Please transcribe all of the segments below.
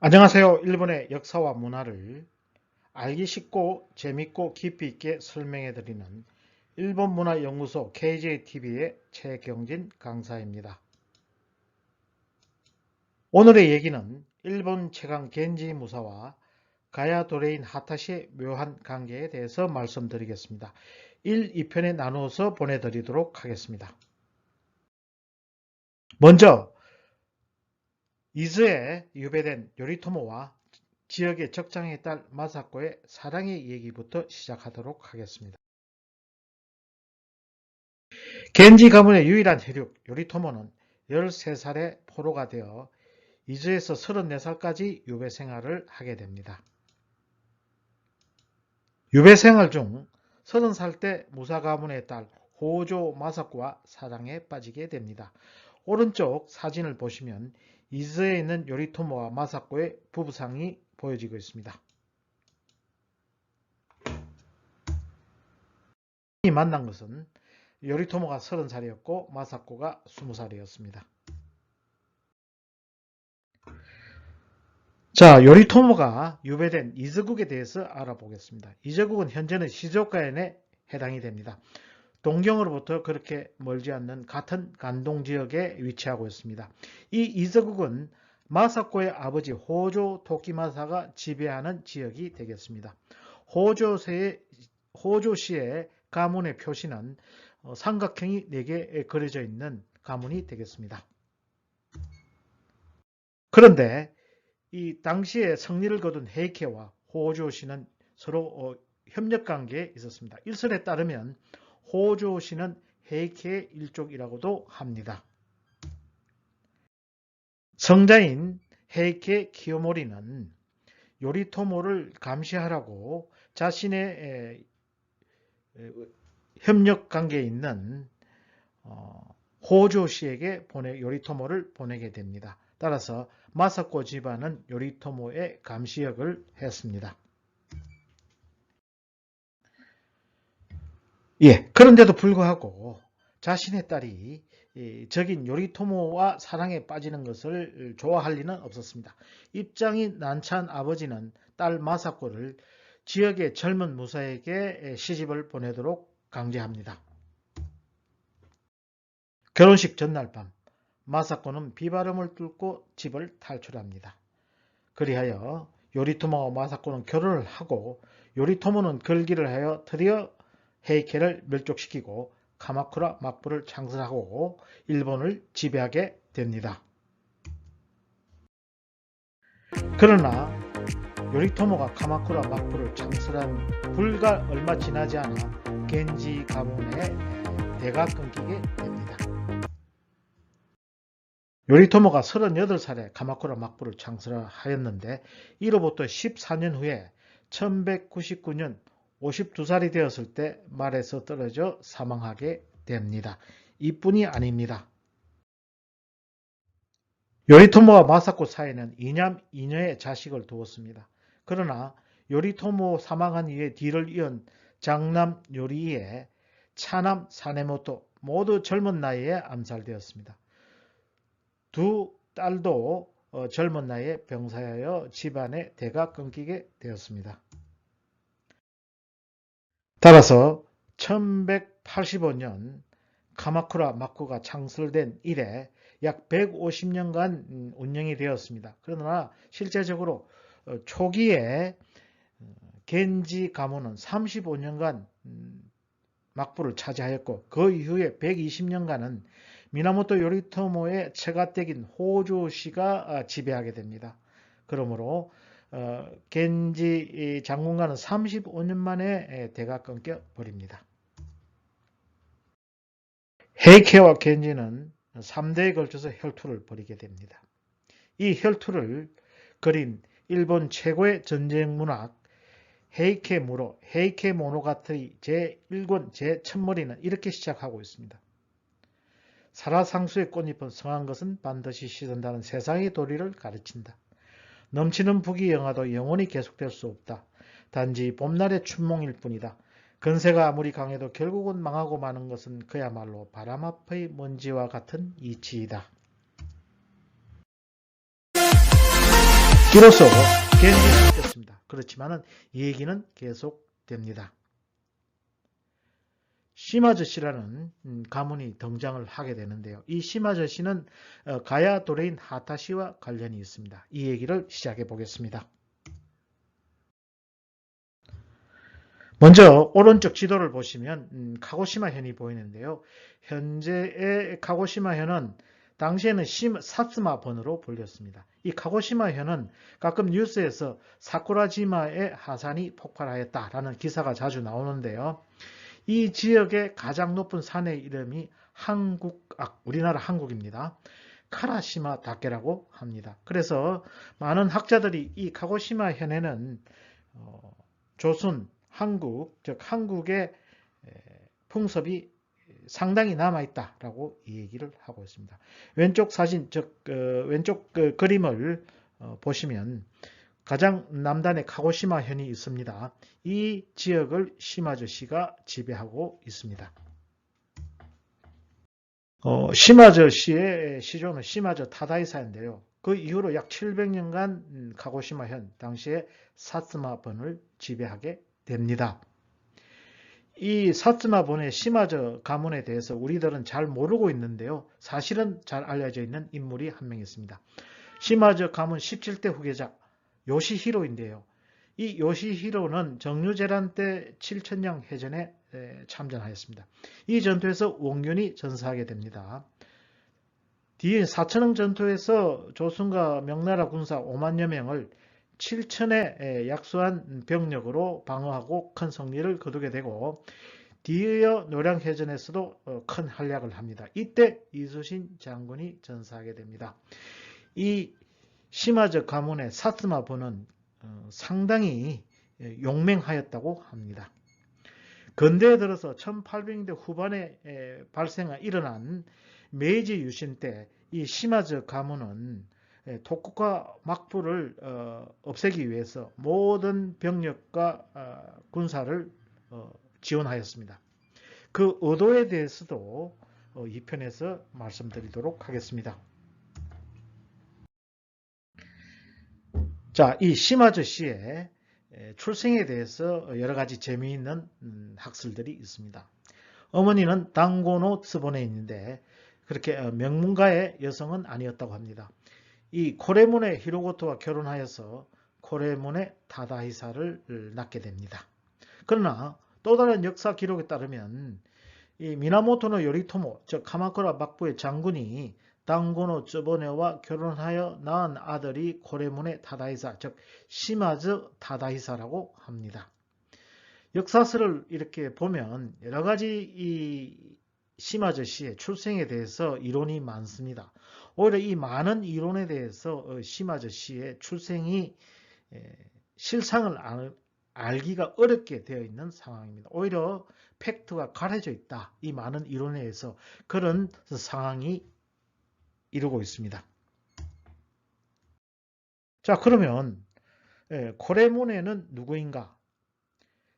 안녕하세요. 일본의 역사와 문화를 알기 쉽고 재밌고 깊이 있게 설명해 드리는 일본문화연구소 KJTV의 최경진 강사입니다. 오늘의 얘기는 일본 최강 겐지 무사와 가야 도레인 하타시의 묘한 관계에 대해서 말씀드리겠습니다. 1, 2편에 나누어서 보내드리도록 하겠습니다. 먼저 이즈에 유배된 요리토모와 지역의 적장의 딸 마사코의 사랑의 얘기부터 시작하도록 하겠습니다. 겐지 가문의 유일한 혈육 요리토모는 13살에 포로가 되어 이즈에서 34살까지 유배 생활을 하게 됩니다. 유배 생활 중 30살 때 무사 가문의 딸 호조 마사코와 사랑에 빠지게 됩니다. 오른쪽 사진을 보시면 이즈에 있는 요리토모와 마사코의 부부상이 보여지고 있습니다. 이 만난 것은 요리토모가 30살이었고 마사코가 20살이었습니다. 자, 요리토모가 유배된 이즈국에 대해서 알아보겠습니다. 이즈국은 현재는 시즈오카현에 해당이 됩니다. 동경으로부터 그렇게 멀지 않는 같은 간동 지역에 위치하고 있습니다. 이 이즈국은 마사코의 아버지 호조 토키마사가 지배하는 지역이 되겠습니다. 호조시의 가문의 표시는 삼각형이 4개 그려져 있는 가문이 되겠습니다. 그런데 이 당시에 승리를 거둔 헤이케와 호조시는 서로 협력관계에 있었습니다. 일설에 따르면 호조시는 헤이케의 일족이라고도 합니다. 성자인 헤이케 키요모리는 요리토모를 감시하라고 자신의 협력관계에 있는 호조시에게 요리토모를 보내게 됩니다. 따라서 마사코 집안은 요리토모의 감시역을 했습니다. 그런데도 불구하고 자신의 딸이 적인 요리토모와 사랑에 빠지는 것을 좋아할 리는 없었습니다. 입장이 난처한 아버지는 딸 마사코를 지역의 젊은 무사에게 시집을 보내도록 강제합니다. 결혼식 전날 밤 마사코는 비바람을 뚫고 집을 탈출합니다. 그리하여 요리토모와 마사코는 결혼을 하고 요리토모는 걸기를 하여 드디어 헤이케를 멸족시키고 카마쿠라 막부를 창설하고 일본을 지배하게 됩니다. 그러나 요리토모가 카마쿠라 막부를 창설한 불과 얼마 지나지 않아 겐지 가문의 대가 끊기게 됩니다. 요리토모가 38살에 카마쿠라 막부를 창설하였는데 이로부터 14년 후에 1199년 52살이 되었을 때 말에서 떨어져 사망하게 됩니다. 이뿐이 아닙니다. 요리토모와 마사코 사이에는 2남 2녀의 자식을 두었습니다. 그러나 요리토모 사망한 이후에 뒤를 이은 장남 요리히에, 차남 사네모토 모두 젊은 나이에 암살되었습니다. 두 딸도 젊은 나이에 병사하여 집안의 대가 끊기게 되었습니다. 따라서 1185년 카마쿠라 막부가 창설된 이래 약 150년간 운영이 되었습니다. 그러나 실제적으로 초기에 겐지 가문은 35년간 막부를 차지하였고 그 이후에 120년간은 미나모토 요리토모의 처가댁인 호조시가 지배하게 됩니다. 그러므로 겐지 장군과는 35년 만에 대가 끊겨 버립니다. 헤이케와 겐지는 3대에 걸쳐서 혈투를 벌이게 됩니다. 이 혈투를 그린 일본 최고의 전쟁 문학 헤이케무로 헤이케 모노가타리 제1권 제1000머리는 이렇게 시작하고 있습니다. 살아상수의 꽃잎은 성한 것은 반드시 씻은다는 세상의 도리를 가르친다. 넘치는 부귀영화도 영원히 계속될 수 없다. 단지 봄날의 춘몽일 뿐이다. 근세가 아무리 강해도 결국은 망하고 마는 것은 그야말로 바람 앞의 먼지와 같은 이치이다. 이로써 겐지는 바뀌었습니다. 그렇지만은 얘기는 계속됩니다. 시마즈씨라는 가문이 등장을 하게 되는데요. 이 시마즈씨는 가야 도레인 하타시와 관련이 있습니다. 이 얘기를 시작해 보겠습니다. 먼저 오른쪽 지도를 보시면 카고시마현이 보이는데요. 현재의 카고시마현은 당시에는 사츠마번으로 불렸습니다. 이 카고시마현은 가끔 뉴스에서 사쿠라지마의 하산이 폭발하였다라는 기사가 자주 나오는데요. 이 지역의 가장 높은 산의 이름이 우리나라 한국입니다. 카라시마 다케라고 합니다. 그래서 많은 학자들이 이 카고시마현에는 조선, 한국, 즉 한국의 풍습이 상당히 남아있다라고 얘기를 하고 있습니다. 왼쪽 사진, 즉 왼쪽 그림을 보시면 가장 남단에 카고시마현이 있습니다. 이 지역을 시마즈시가 지배하고 있습니다. 시마즈시의 시조는 시마즈 타다이사인데요. 그 이후로 약 700년간 카고시마현, 당시에 사츠마번을 지배하게 됩니다. 이 사츠마번의 시마즈 가문에 대해서 우리들은 잘 모르고 있는데요. 사실은 잘 알려져 있는 인물이 한 명 있습니다. 시마즈 가문 17대 후계자 요시히로인데요. 이 요시히로는 정유재란 때 7천량 해전에 참전하였습니다. 이 전투에서 원균이 전사하게 됩니다. 뒤에 사천흥 전투에서 조선과 명나라 군사 5만여 명을 7천에 약소한 병력으로 방어하고 큰 승리를 거두게 되고, 뒤이어 노량해전에서도 큰 활약을 합니다. 이때 이수신 장군이 전사하게 됩니다. 이 시마즈 가문의 사츠마번은 상당히 용맹하였다고 합니다. 근대에 들어서 1800년대 후반에 일어난 메이지 유신 때 이 시마즈 가문은 토쿠가 막부를 없애기 위해서 모든 병력과 군사를 지원하였습니다. 그 의도에 대해서도 2편에서 말씀드리도록 하겠습니다. 자, 이 시마즈 씨의 출생에 대해서 여러 가지 재미있는 학설들이 있습니다. 어머니는 당고노 츠보네 있는데 그렇게 명문가의 여성은 아니었다고 합니다. 이 코레문의 히로고토와 결혼하여서 코레문의 타다히사를 낳게 됩니다. 그러나 또 다른 역사 기록에 따르면 이 미나모토노 요리토모, 즉 카마쿠라 막부의 장군이 당고노 쯔보네와 결혼하여 낳은 아들이 코레문의 타다히사, 즉 시마즈 타다히사라고 합니다. 역사서를 이렇게 보면 여러 가지 이 시마즈 씨의 출생에 대해서 이론이 많습니다. 오히려 이 많은 이론에 대해서 시마즈 씨의 출생이 실상을 알기가 어렵게 되어 있는 상황입니다. 오히려 팩트가 가려져 있다. 이 많은 이론에 의해서 그런 상황이 이루고 있습니다. 자, 그러면 코레문에는 누구인가?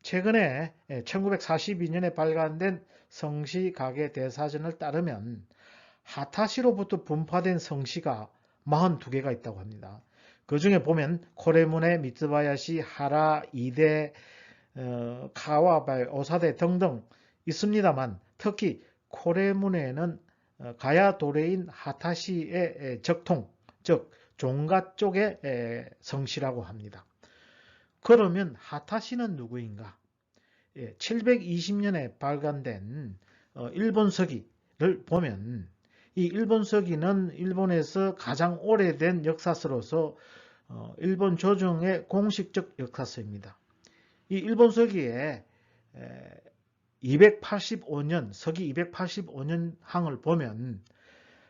최근에 1942년에 발간된 성시가계 대사전을 따르면 하타시로부터 분파된 성시가 42개가 있다고 합니다. 그 중에 보면 코레문의 미츠바야시, 하라, 이대, 카와바이, 오사대 등등 있습니다만 특히 코레문에는 가야 도레인 하타시의 적통, 즉 종가 쪽의 성시라고 합니다. 그러면 하타시는 누구인가? 720년에 발간된 일본 서기를 보면 이 일본 서기는 일본에서 가장 오래된 역사서로서 일본 조정의 공식적 역사서입니다. 이 일본 서기에 285년, 서기 285년 항을 보면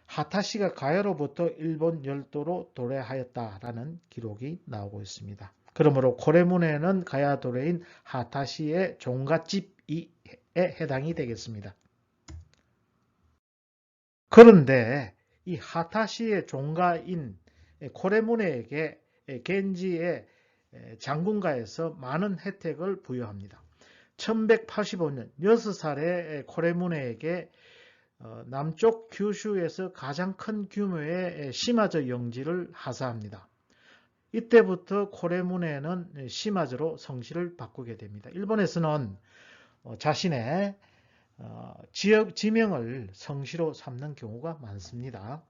하타시가 가야로부터 일본 열도로 도래하였다라는 기록이 나오고 있습니다. 그러므로 코레문에는 가야 도래인 하타시의 종갓집에 해당이 되겠습니다. 그런데 이 하타시의 종가인 코레문에에게 겐지의 장군가에서 많은 혜택을 부여합니다. 1185년 6살의 코레문에에게 남쪽 규슈에서 가장 큰 규모의 시마즈 영지를 하사합니다. 이때부터 코레무네는 시마즈로 성씨를 바꾸게 됩니다. 일본에서는 자신의 지역 지명을 성씨로 삼는 경우가 많습니다.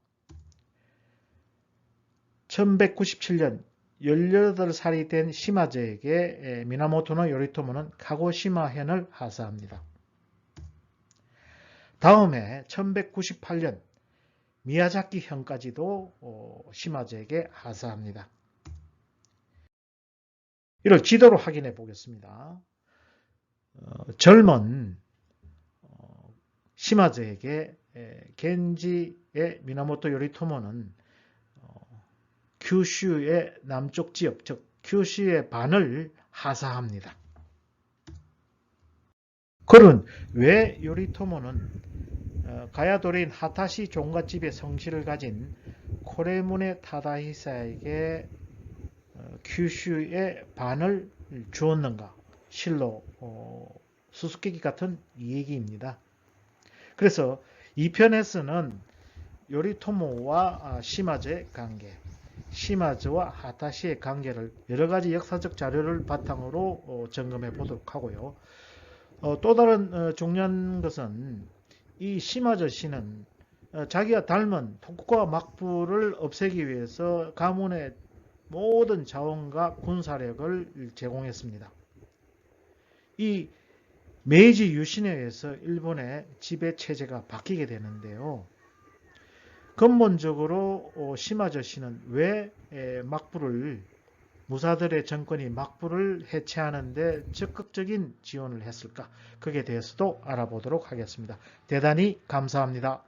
1197년 18살이 된 시마즈에게 미나모토노 요리토모는 카고시마현을 하사합니다. 다음해 1198년 미야자키 현까지도 시마즈에게 하사합니다. 이를 지도로 확인해 보겠습니다. 젊은 시마즈에게 겐지의 미나모토 요리토모는 큐슈의 남쪽 지역, 즉 큐슈의 반을 하사합니다. 그런 왜 요리토모는 가야도린 하타시 종갓집의 성씨를 가진 코레무네 타다히사에게 큐슈의 반을 주었는가? 실로 수수께끼 같은 얘기입니다. 그래서 2편에서는 요리토모와 시마즈의 관계, 시마즈와 하타시의 관계를 여러가지 역사적 자료를 바탕으로 점검해 보도록 하고요. 또 다른 중요한 것은 이 시마즈 씨는 자기가 닮은 토쿠가와 막부를 없애기 위해서 가문의 모든 자원과 군사력을 제공했습니다. 이 메이지 유신에 의해서 일본의 지배 체제가 바뀌게 되는데요. 근본적으로 시마즈 씨는 왜 막부를 무사들의 정권이 막부를 해체하는 데 적극적인 지원을 했을까? 거기에 대해서도 알아보도록 하겠습니다. 대단히 감사합니다.